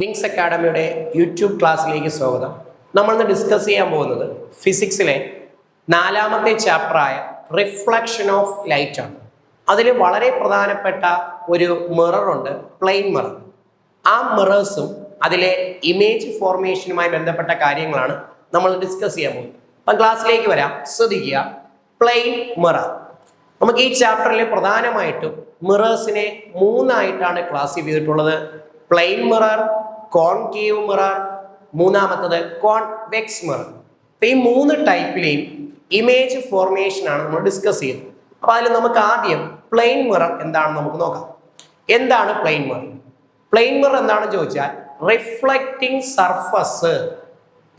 Wings അക്കാഡമിയുടെ YouTube ക്ലാസ്സിലേക്ക് സ്വാഗതം. നമ്മളിന്ന് ഡിസ്കസ് ചെയ്യാൻ പോകുന്നത് ഫിസിക്സിലെ 4ാമത്തെ ചാപ്റ്ററായ റിഫ്ലക്ഷൻ ഓഫ് ലൈറ്റ് ആണ്. അതിൽ വളരെ പ്രധാനപ്പെട്ട ഒരു മിററുണ്ട്, പ്ലെയിൻ മിറർ. ആ മിറേഴ്സും അതിലെ ഇമേജ് ഫോർമേഷനുമായി ബന്ധപ്പെട്ട കാര്യങ്ങളാണ് നമ്മൾ ഡിസ്കസ് ചെയ്യാൻ പോകുന്നത്. അപ്പം ക്ലാസ്സിലേക്ക് വരാം. ശ്രദ്ധിക്കുക, പ്ലെയിൻ മിറർ. നമുക്ക് ഈ ചാപ്റ്ററിൽ പ്രധാനമായിട്ടും മിറേഴ്സിനെ 3ആയിട്ടാണ് ക്ലാസിഫൈ ചെയ്തിട്ടുള്ളത്. പ്ലെയിൻ മിറർ, കോൺകേവ് മിറർ, മൂന്നാമത്തത് കോൺവെക്സ് മിറർ. അപ്പൊ ഈ 3 ടൈപ്പിലെയും ഇമേജ് ഫോർമേഷൻ ആണ് നമ്മൾ ഡിസ്കസ് ചെയ്യുന്നത്. അപ്പൊ അതിൽ നമുക്ക് ആദ്യം പ്ലെയിൻ മിറർ എന്താണെന്ന് നമുക്ക് നോക്കാം. എന്താണ് പ്ലെയിൻ മിറർ? പ്ലെയിൻ മിറർ എന്താണെന്ന് ചോദിച്ചാൽ റിഫ്ലക്റ്റിംഗ് സർഫസ്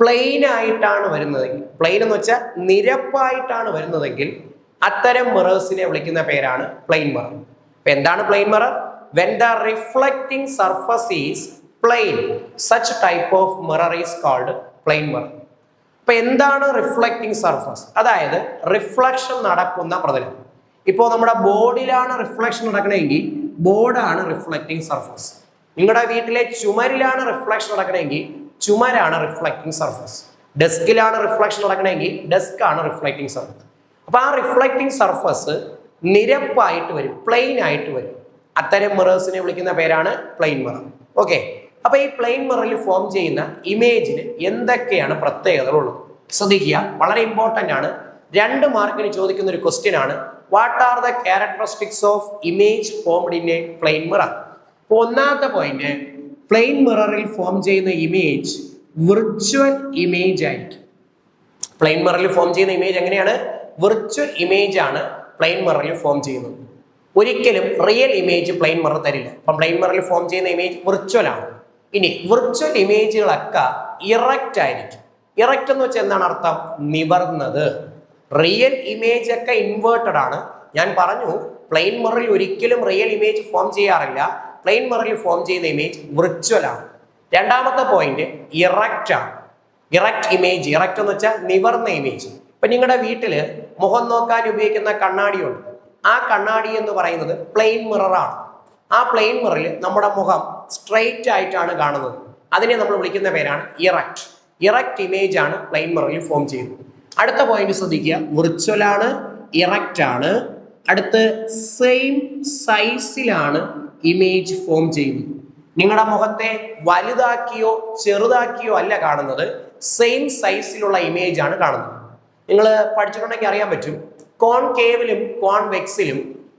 പ്ലെയിൻ ആയിട്ടാണ് വരുന്നതെങ്കിൽ, പ്ലെയിൻ എന്ന് വെച്ചാൽ നിരപ്പായിട്ടാണ് വരുന്നതെങ്കിൽ അത്തരം മിറേഴ്സിനെ വിളിക്കുന്ന പേരാണ് പ്ലെയിൻ മിറർ. അപ്പൊ എന്താണ് plain mirror? When the reflecting surface is plane, such type of mirror is called plane mirror. അപ്പൊ എന്താണ് റിഫ്ലക്റ്റിംഗ് സർഫസ്? അതായത് റിഫ്ലക്ഷൻ നടക്കുന്ന പ്രതലം. ഇപ്പോൾ നമ്മുടെ ബോർഡിലാണ് റിഫ്ലക്ഷൻ നടക്കണമെങ്കിൽ ബോർഡാണ് റിഫ്ലക്റ്റിംഗ് സർഫസ്. നിങ്ങളുടെ വീട്ടിലെ ചുമരിലാണ് റിഫ്ലക്ഷൻ നടക്കണമെങ്കിൽ ചുമരാണ് റിഫ്ലക്റ്റിംഗ് സർഫസ്. ഡെസ്കിലാണ് റിഫ്ലക്ഷൻ നടക്കണമെങ്കിൽ ഡെസ്ക് ആണ് റിഫ്ലക്റ്റിംഗ് സർഫസ്. അപ്പൊ ആ റിഫ്ലക്റ്റിംഗ് സർഫസ് നിരപ്പായിട്ട് വരും, പ്ലെയിൻ ആയിട്ട് വരും. അത്തരം മിറേഴ്സിനെ വിളിക്കുന്ന പേരാണ് പ്ലെയിൻ മിറർ. ഓക്കെ, അപ്പൊ ഈ പ്ലെയിൻ മിററിൽ ഫോം ചെയ്യുന്ന ഇമേജിന് എന്തൊക്കെയാണ് പ്രത്യേകതകൾ ഉള്ളത്? ശ്രദ്ധിക്കുക, വളരെ ഇമ്പോർട്ടന്റ് ആണ്. 2 മാർക്കിന് ചോദിക്കുന്ന ഒരു ക്വസ്റ്റ്യൻ ആണ്. What are the characteristics of image formed in a plain mirror? അപ്പൊ ഒന്നാമത്തെ പോയിന്റ്, പ്ലെയിൻ മിററിൽ ഫോം ചെയ്യുന്ന ഇമേജ് വിർച്വൽ ഇമേജ് ആയിരിക്കും. പ്ലെയിൻ മിററിൽ ഫോം ചെയ്യുന്ന ഇമേജ് എങ്ങനെയാണ്? വിർച്വൽ ഇമേജ് ആണ് പ്ലെയിൻ മിററിൽ ഫോം ചെയ്യുന്നത്. ഒരിക്കലും റിയൽ ഇമേജ് പ്ലെയിൻ മിറർ തരില്ല. അപ്പം പ്ലെയിൻ മിററിൽ ഫോം ചെയ്യുന്ന ഇമേജ് വിർച്വൽ ആണ്. ഇനി വിർച്വൽ ഇമേജുകളൊക്കെ ഇറക്റ്റ് ആയിരിക്കും. ഇറക്റ്റ് എന്ന് വെച്ചാൽ എന്താണ് അർത്ഥം? നിവർന്നത്. റിയൽ ഇമേജ് ഒക്കെ ഇൻവേർട്ടഡ് ആണ്. ഞാൻ പറഞ്ഞു, പ്ലെയിൻ മിററിൽ ഒരിക്കലും റിയൽ ഇമേജ് ഫോം ചെയ്യാറില്ല. പ്ലെയിൻ മിററിൽ ഫോം ചെയ്യുന്ന ഇമേജ് വിർച്വൽ ആണ്. രണ്ടാമത്തെ പോയിന്റ് ഇറക്റ്റ് ആണ്. ഇറക്റ്റ് ഇമേജ്, ഇറക്റ്റ് എന്ന് വെച്ചാൽ നിവർന്ന ഇമേജ്. ഇപ്പൊ നിങ്ങളുടെ വീട്ടിൽ മുഖം നോക്കാൻ ഉപയോഗിക്കുന്ന കണ്ണാടിയുണ്ട്. ആ കണ്ണാടി എന്ന് പറയുന്നത് പ്ലെയിൻ മിററാണ്. ആ പ്ലെയിൻ മിററിൽ നമ്മുടെ മുഖം സ്ട്രെയിറ്റ് ആയിട്ടാണ് കാണുന്നത്. അതിനെ നമ്മൾ വിളിക്കുന്ന പേരാണ് ഇറക്റ്റ്. ഇറക്റ്റ് ഇമേജ് ആണ് പ്ലെയിൻ മിററിൽ ഫോം ചെയ്യുന്നത്. അടുത്ത പോയിന്റ് ശ്രദ്ധിക്കുക, വിർച്വൽ ആണ്, ഇറക്റ്റ് ആണ്. അടുത്ത് സെയിം സൈസിലാണ് ഇമേജ് ഫോം ചെയ്യുന്നത്. നിങ്ങളുടെ മുഖത്തെ വലുതാക്കിയോ ചെറുതാക്കിയോ അല്ല കാണുന്നത്, സെയിം സൈസിലുള്ള ഇമേജ് ആണ് കാണുന്നത്. നിങ്ങൾ പഠിച്ചിട്ടുണ്ടെങ്കിൽ അറിയാൻ പറ്റും, കോൺകേവിലും കോൺവെക്സിലും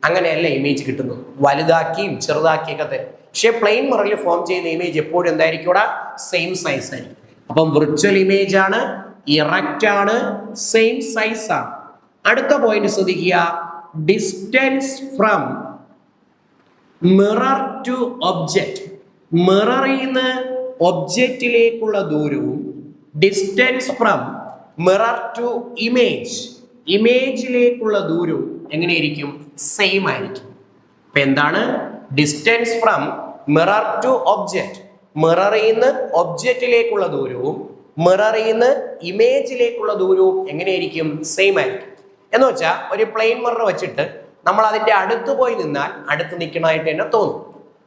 അങ്ങനെയല്ല ഇമേജ് കിട്ടുന്നത്, വലുതാക്കിയും ചെറുതാക്കിയൊക്കെ തരും. പക്ഷെ പ്ലെയിൻ മിററിൽ ഫോം ചെയ്യുന്ന ഇമേജ് എപ്പോഴും എന്തായിരിക്കും? ഇവിടെ സെയിം സൈസ് ആയിരിക്കും. അപ്പം വിർച്വൽ ഇമേജ് ആണ്, ഇറക്റ്റ് ആണ്, സെയിം സൈസ് ആണ്. അടുത്ത പോയിന്റ് ശ്രദ്ധിക്കുക, distance from mirror to object. മിററിൽ നിന്ന് ഒബ്ജക്റ്റിലേക്കുള്ള ദൂരവും distance from mirror to image, ഇമേജിലേക്കുള്ള ദൂരവും എങ്ങനെയായിരിക്കും? സെയിം ആയിരിക്കും. അപ്പൊ എന്താണ് distance from mirror to object? മിററിൽ നിന്ന് ഒബ്ജക്റ്റിലേക്കുള്ള ദൂരവും മിററിൽ നിന്ന് ഇമേജിലേക്കുള്ള ദൂരവും എങ്ങനെയായിരിക്കും? സെയിം ആയിരിക്കും. എന്ന് വെച്ചാൽ ഒരു പ്ലെയിൻ മിറർ വെച്ചിട്ട് നമ്മൾ അതിന്റെ അടുത്ത് പോയി നിന്നാൽ അടുത്ത് നിൽക്കുന്നതായിട്ട് തന്നെ തോന്നും,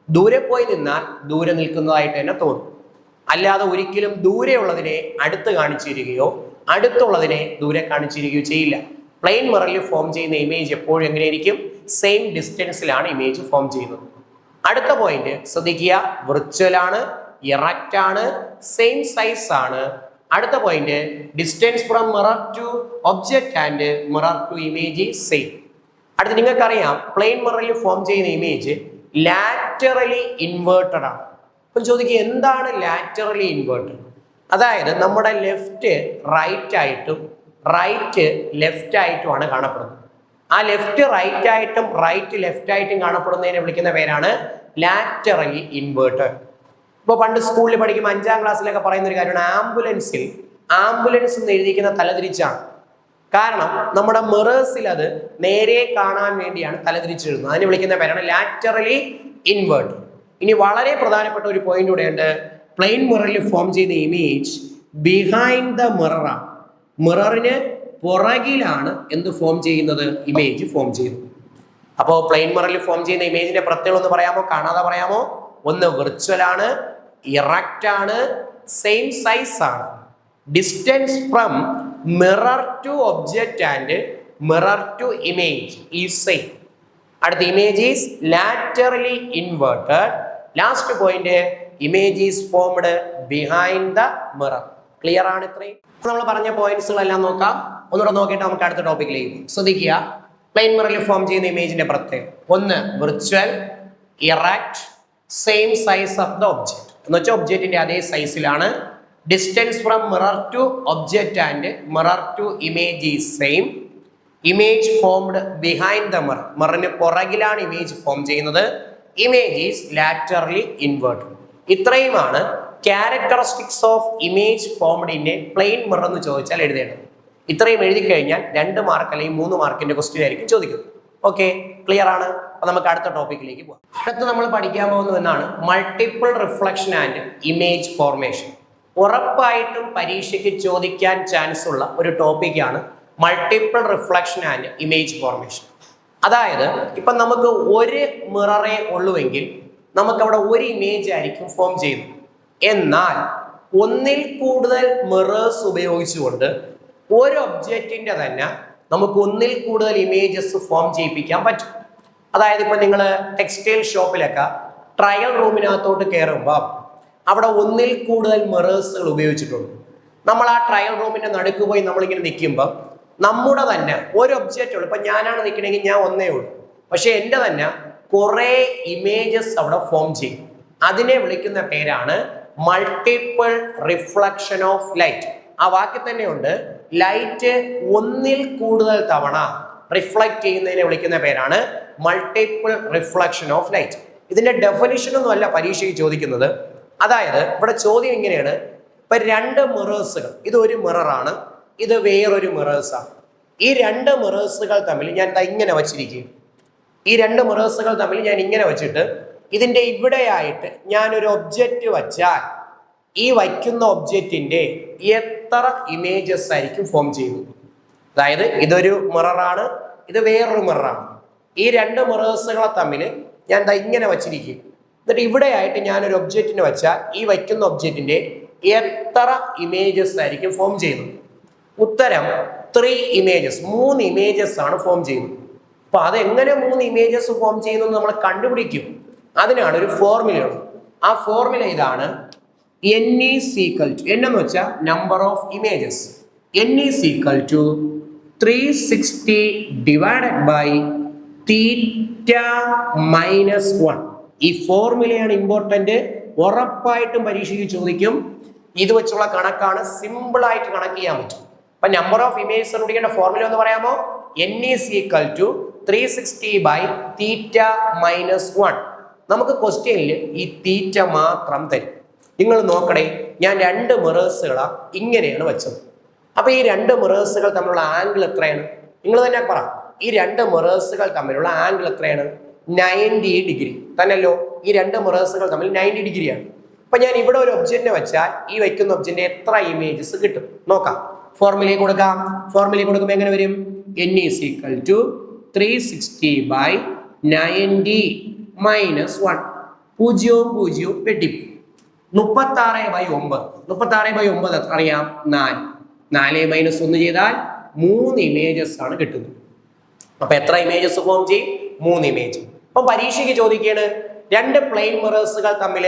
ദൂരെ പോയി നിന്നാൽ ദൂരെ നിൽക്കുന്നതായിട്ട് തന്നെ തോന്നും. അല്ലാതെ ഒരിക്കലും ദൂരെയുള്ളതിനെ അടുത്ത് കാണിച്ചു തരികയോ അടുത്തുള്ളതിനെ ദൂരെ കാണിച്ചിരിക്കുകയോ ചെയ്യില്ല. പ്ലെയിൻ മിററിൽ ഫോം ചെയ്യുന്ന ഇമേജ് എപ്പോഴും എങ്ങനെയായിരിക്കും? സെയിം ഡിസ്റ്റൻസിലാണ് ഇമേജ് ഫോം ചെയ്യുന്നത്. അടുത്ത പോയിന്റ് ശ്രദ്ധിക്കുക, വിർച്വൽ ആണ്, ഇറക്റ്റ് ആണ്, സെയിം സൈസ് ആണ്. അടുത്ത point, distance from mirror to object and mirror to image is same. അടുത്ത് നിങ്ങൾക്കറിയാം, പ്ലെയിൻ മിററിൽ ഫോം ചെയ്യുന്ന ഇമേജ് ലാറ്ററലി ഇൻവേർട്ടഡ് ആണ്. അപ്പം ചോദിക്കുക, എന്താണ് ലാറ്ററലി ഇൻവേർട്ടഡ്? അതായത് നമ്മുടെ ലെഫ്റ്റ് റൈറ്റ് ആയിട്ടും റൈറ്റ് ലെഫ്റ്റ് ആയിട്ടുമാണ് കാണപ്പെടുന്നത്. ആ ലെഫ്റ്റ് റൈറ്റ് ആയിട്ടും റൈറ്റ് ലെഫ്റ്റ് ആയിട്ടും കാണപ്പെടുന്നതിനെ വിളിക്കുന്ന പേരാണ് ലാറ്ററലി ഇൻവേർട്ടഡ്. ഇപ്പോൾ പണ്ട് സ്കൂളിൽ പഠിക്കുമ്പോൾ 5ാം ക്ലാസ്സിലൊക്കെ പറയുന്ന ഒരു കാര്യമാണ്, ആംബുലൻസ് എന്ന് എഴുതിയിരിക്കുന്ന തലതിരിച്ചാണ്. കാരണം നമ്മുടെ മിറേഴ്സിൽ അത് നേരെ കാണാൻ വേണ്ടിയാണ് തലതിരിച്ചെഴുതുന്നത്. അതിനെ വിളിക്കുന്ന പേരാണ് ലാറ്ററലി ഇൻവേർട്ടഡ്. ഇനി വളരെ പ്രധാനപ്പെട്ട ഒരു പോയിന്റ് കൂടെയുണ്ട്. പ്ലെയിൻ മിററിൽ ഫോം ചെയ്യുന്ന ഇമേജ് ബിഹൈൻഡ് ദ മിററാണ്. മിററിന് പുറകിലാണ് എന്ത് ഫോം ചെയ്യുന്നത്? ഇമേജ് ഫോം ചെയ്യുന്നത്. അപ്പോൾ പ്ലെയിൻ മിററിൽ ഫോം ചെയ്യുന്ന ഇമേജിന്റെ പ്രത്യേകത ഒന്ന് പറയാമോ? കാണാതെ പറയാമോ? ഒന്ന് വിർച്വൽ ആണ്, ഇറക്റ്റ് ആണ്, സെയിം സൈസ് ആണ്. Distance from mirror to object and mirror to image is same. അടുത്ത image is laterally inverted. Last point image is formed behind the mirror. Clear ആണ് ഇത്രയും? നമ്മൾ പറഞ്ഞ പോയിന്റ്സുകളെല്ലാം നോക്കാം. ഒന്നുകൂടെ നോക്കിയിട്ട് നമുക്ക് അടുത്ത ടോപ്പിക്കിലേക്ക് പോകും. ശ്രദ്ധിക്കുക, പ്ലെയിൻ മിററിൽ ഫോം ചെയ്യുന്ന ഇമേജിന്റെ പ്രത്യേകം ഒന്ന് virtual, erect, same size of the object എന്ന് വെച്ചാൽ ഒബ്ജക്റ്റിന്റെ അതേ സൈസിലാണ്. Distance from mirror to object and mirror to image is same. Image formed behind the mirror, മിററിന് പുറകിലാണ് ഇമേജ് ഫോം ചെയ്യുന്നത്. Image is laterally inverted. ഇത്രയുമാണ് characteristics of image formed in a plain mirror എന്ന് ചോദിച്ചാൽ എഴുതേണ്ടത്. ഇത്രയും എഴുതി കഴിഞ്ഞാൽ 2 മാർക്ക് അല്ലെങ്കിൽ 3 മാർക്കിന്റെ ക്വസ്റ്റ്യൻ ആയിരിക്കും ചോദിക്കുന്നത്. ഓക്കെ, ക്ലിയർ ആണ്? അപ്പൊ നമുക്ക് അടുത്ത ടോപ്പിക്കിലേക്ക് പോകാം. അടുത്ത് നമ്മൾ പഠിക്കാൻ പോകുന്നത് എന്നാണ് multiple reflection and image formation. ഉറപ്പായിട്ടും പരീക്ഷയ്ക്ക് ചോദിക്കാൻ ചാൻസ് ഉള്ള ഒരു ടോപ്പിക്കാണ് multiple reflection and image formation. അതായത് ഇപ്പം നമുക്ക് ഒരു മിററേ ഉള്ളുവെങ്കിൽ നമുക്കവിടെ ഒരു ഇമേജ് ആയിരിക്കും ഫോം ചെയ്യുന്നത്. എന്നാൽ ഒന്നിൽ കൂടുതൽ മിറേഴ്സ് ഉപയോഗിച്ചുകൊണ്ട് ഒരു ഒബ്ജക്റ്റിന്റെ തന്നെ നമുക്ക് ഒന്നിൽ കൂടുതൽ ഇമേജസ് ഫോം ചെയ്യിപ്പിക്കാൻ പറ്റും. അതായത് ഇപ്പം നിങ്ങൾ ടെക്സ്റ്റൈൽ ഷോപ്പിലൊക്കെ ട്രയൽ റൂമിനകത്തോട്ട് കയറുമ്പോൾ അവിടെ ഒന്നിൽ കൂടുതൽ മിറേഴ്സുകൾ ഉപയോഗിച്ചിട്ടുണ്ട്. നമ്മൾ ആ ട്രയൽ റൂമിന്റെ നടുക്ക് പോയി നമ്മളിങ്ങനെ നിൽക്കുമ്പോൾ നമ്മുടെ തന്നെ ഒരു ഒബ്ജക്റ്റ് ഉള്ളു. ഇപ്പം ഞാനാണ് നിൽക്കണമെങ്കിൽ ഞാൻ ഒന്നേ ഉള്ളൂ, പക്ഷെ എൻ്റെ തന്നെ കുറേ ഇമേജസ് അവിടെ ഫോം ചെയ്യും. അതിനെ വിളിക്കുന്ന പേരാണ് മൾട്ടിപ്പിൾ റിഫ്ലക്ഷൻ ഓഫ് ലൈറ്റ്. ആ വാക്കിൽ തന്നെ ഉണ്ട്, ലൈറ്റ് ഒന്നിൽ കൂടുതൽ തവണ റിഫ്ലക്ട് ചെയ്യുന്നതിനെ വിളിക്കുന്ന പേരാണ് മൾട്ടിപ്പിൾ റിഫ്ലക്ഷൻ ഓഫ് ലൈറ്റ്. ഇതിന്റെ ഡെഫിനിഷൻ ഒന്നും അല്ല പരീക്ഷയ്ക്ക് ചോദിക്കുന്നത്. അതായത് ഇവിടെ ചോദ്യം ഇങ്ങനെയാണ്, ഇപ്പൊ 2 മിറേഴ്സുകൾ, ഇത് ഒരു മിററാണ്, ഇത് വേറൊരു മിറേഴ്സാണ്. ഈ 2 മിറേഴ്സുകൾ തമ്മിൽ ഞാൻ ഇങ്ങനെ വച്ചിരിക്കും. ഈ 2 മിറേഴ്സുകൾ തമ്മിൽ ഞാൻ ഇങ്ങനെ വെച്ചിട്ട് ഇതിന്റെ ഇവിടെയായിട്ട് ഞാനൊരു ഒബ്ജക്റ്റ് വച്ചാൽ ഈ വയ്ക്കുന്ന ഒബ്ജക്റ്റിന്റെ എത്ര ഇമേജസ് ആയിരിക്കും ഫോം ചെയ്യുന്നത്? അതായത് ഇതൊരു മിററാണ്, ഇത് വേറൊരു മിററാണ്. ഈ 2 മിറേഴ്സുകളെ തമ്മിൽ ഞാൻ ഇങ്ങനെ വച്ചിരിക്കും. എന്നിട്ട് ഇവിടെയായിട്ട് ഞാനൊരു ഒബ്ജക്റ്റിനെ വെച്ചാൽ ഈ വയ്ക്കുന്ന ഒബ്ജക്റ്റിന്റെ എത്ര ഇമേജസ് ആയിരിക്കും ഫോം ചെയ്യുന്നത്? ഉത്തരം 3 ഇമേജസ്, 3 ഇമേജസ് ആണ് ഫോം ചെയ്യുന്നത്. അപ്പൊ അതെങ്ങനെ 3 ഇമേജസ് ഫോം ചെയ്യുന്നത് നമ്മൾ കണ്ടുപിടിക്കും. അതിനാണ് ഒരു ഫോർമുലയുള്ളത്. ആ ഫോർമുല ഇതാണ്, n is equal to, n എന്ന് വെച്ചാൽ number of images, n is equal to 360 divided by theta minus 1. ഈ ഫോർമുലയാണ് ഇമ്പോർട്ടന്റ്. ഉറപ്പായിട്ടും പരീക്ഷയ്ക്ക് ചോദിക്കും. ഇത് വെച്ചുള്ള കണക്കാണ്, സിമ്പിൾ ആയിട്ട് കണക്ക് ചെയ്യാൻ പറ്റും. അപ്പൊ നമ്പർ ഓഫ് ഇമേജസ് കണ്ടുപിടിക്കേണ്ട ഫോർമുല എന്ന് പറയാമോ? n is equal to 360 by theta minus 1. നമുക്ക് ക്വസ്റ്റ്യനിൽ ഈ തീറ്റ മാത്രം തരും. നിങ്ങൾ നോക്കണേ, ഞാൻ 2 മിറേഴ്സുകളാണ് ഇങ്ങനെയാണ് വെച്ചത്. അപ്പൊ ഈ 2 മിറേഴ്സുകൾ തമ്മിലുള്ള ആംഗിൾ എത്രയാണ്? നിങ്ങൾ തന്നെ പറ. ഈ 2 മിറേഴ്സുകൾ തമ്മിലുള്ള ആംഗിൾ എത്രയാണ്? 90 ഡിഗ്രി തന്നെയല്ലോ. ഈ 2 മിറേഴ്സുകൾ തമ്മിൽ 90 ഡിഗ്രിയാണ്. അപ്പൊ ഞാൻ ഇവിടെ ഒരു ഒബ്ജക്റ്റിനെ വെച്ചാൽ ഈ വയ്ക്കുന്ന ഒബ്ജക്റ്റിന്റെ എത്ര ഇമേജസ് കിട്ടും നോക്കാം. ഫോർമുലയിൽ കൊടുക്കാം. ഫോർമുലയിൽ കൊടുക്കുമ്പോൾ എങ്ങനെ വരും? n is equal to 360 by 90 minus 1. 0 വെട്ടിപ്പോയി. 36/9. 36/9 അറിയാം, 4. 4 - 1 ചെയ്താൽ 3 ഇമേജസ് ആണ് കിട്ടുന്നത്. അപ്പൊ എത്ര ഇമേജസ് ഫോം ചെയ്യും? 3 ഇമേജ്. അപ്പൊ പരീക്ഷയ്ക്ക് ചോദിക്കുകയാണ്, 2 പ്ലെയിൻ മിറേഴ്സുകൾ തമ്മിൽ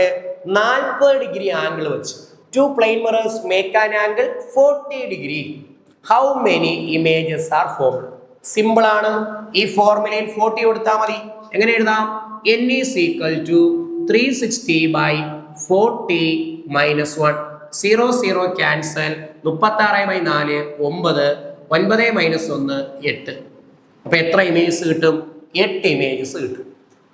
40 ഡിഗ്രി ആംഗിൾ വെച്ച് 2 plain mirrors make an angle 40 degree. How many images are formed? Simple ആണ്. ഈ ഫോർമുലയിൽ 40 കൊടുത്താൽ മതി. എങ്ങനെ എഴുതാം? n is equal to 360 by 40 minus 1. 0 cancel. 36/4 9. 9 - 1 8. അപ്പൊ എത്ര ഇമേജസ് കിട്ടും? 8 ഇമേജസ് കിട്ടും.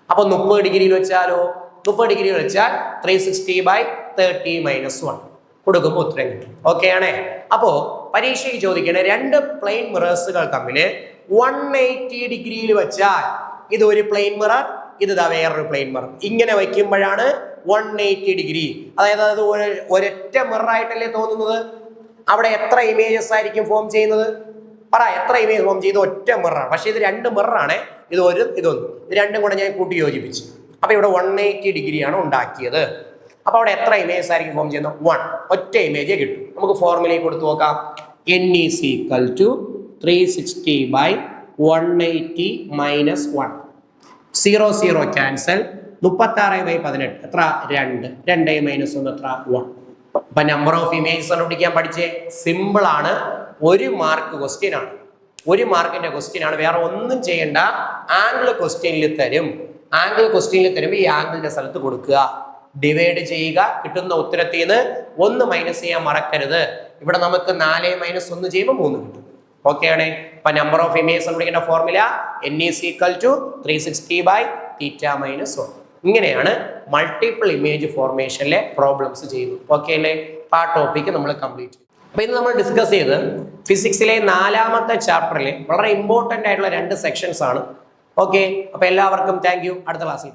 അപ്പൊ 30 ഡിഗ്രിയിൽ വെച്ചാലോ? 30 ഡിഗ്രിയിൽ വെച്ചാൽ 360 by 30 minus 1 കൊടുക്കുമ്പോൾ ഉത്തരം കിട്ടും. ഓക്കെ ആണേ? അപ്പോ പരീക്ഷയ്ക്ക് ചോദിക്കണേ, 2 പ്ലെയിൻ മിറേഴ്സുകൾ തമ്മിൽ 180 ഡിഗ്രിയിൽ വെച്ചാൽ ഇത് ഒരു പ്ലെയിൻ മിറർ, ഇത് വേറൊരു പ്ലെയിൻ മിറർ. ഇങ്ങനെ വയ്ക്കുമ്പോഴാണ് 180 ഡിഗ്രി. അതായത് ഒരൊറ്റ മിറർ ആയിട്ടല്ലേ തോന്നുന്നത്? അവിടെ എത്ര ഇമേജസ് ആയിരിക്കും ഫോം ചെയ്യുന്നത്? പറ, എത്ര ഇമേജ് ഫോം ചെയ്ത്? ഒറ്റ മിററാണ്. പക്ഷെ ഇത് 2 മിററാണ്. ഇതൊന്നും. ഇത് രണ്ടും കൂടെ ഞാൻ കൂട്ടി യോജിപ്പിച്ചു. അപ്പൊ ഇവിടെ 180 ഡിഗ്രിയാണ് ഉണ്ടാക്കിയത്. അപ്പോൾ അവിടെ എത്ര ഇമേജ് ആയിരിക്കും ഫോം ചെയ്യുന്നത്? 1. ഒറ്റ ഇമേജ് കിട്ടും. നമുക്ക് ഫോർമുലയിൽ കൊടുത്തു നോക്കാം. n is equal to 360 by 180 minus 1. 0 0 cancel. 36 by 18 എത്ര? 2. 2 മൈനസ് 1 എത്ര? 1. അപ്പൊ നമ്പർ ഓഫ് ഇമേജസ് കണ്ടുപിടിക്കാൻ പഠിച്ചേ. സിമ്പിൾ ആണ്. 1 മാർക്ക് ക്വസ്റ്റ്യൻ ആണ്. 1 മാർക്കിന്റെ ക്വസ്റ്റ്യൻ ആണ്. വേറെ ഒന്നും ചെയ്യണ്ട. ആംഗിൾ ക്വസ്റ്റ്യനിൽ തരും. ആംഗിൾ ക്വസ്റ്റ്യനിൽ തരുമ്പോൾ ഈ ആംഗിളിന്റെ സ്ഥലത്ത് കൊടുക്കുക, ഡിവൈഡ് ചെയ്യുക. കിട്ടുന്ന ഉത്തരത്തിൽ നിന്ന് 1 മൈനസ് ചെയ്യാൻ മറക്കരുത്. ഇവിടെ നമുക്ക് 4 മൈനസ് 1 ചെയ്യുമ്പോൾ 3 കിട്ടും. ഓക്കെ ആണ്. അപ്പൊ നമ്പർ ഓഫ് ഇമേജസ് കണ്ടുപിടിക്കേണ്ട formula n is equal to 360 by theta minus 1. ഇങ്ങനെയാണ് മൾട്ടിപ്പിൾ ഇമേജ് ഫോർമേഷനിലെ പ്രോബ്ലംസ് ചെയ്യുന്നത്. ഓക്കെ അല്ലേ? ആ ടോപ്പിക്ക് നമ്മൾ കംപ്ലീറ്റ് ചെയ്തു. അപ്പൊ ഇന്ന് നമ്മൾ ഡിസ്കസ് ചെയ്ത് ഫിസിക്സിലെ 4ാമത്തെ ചാപ്റ്ററിലെ വളരെ ഇമ്പോർട്ടൻ്റ് ആയിട്ടുള്ള 2 സെക്ഷൻസ് ആണ്. ഓക്കെ, അപ്പൊ എല്ലാവർക്കും താങ്ക് യു. അടുത്ത ക്ലാസ്സിൽ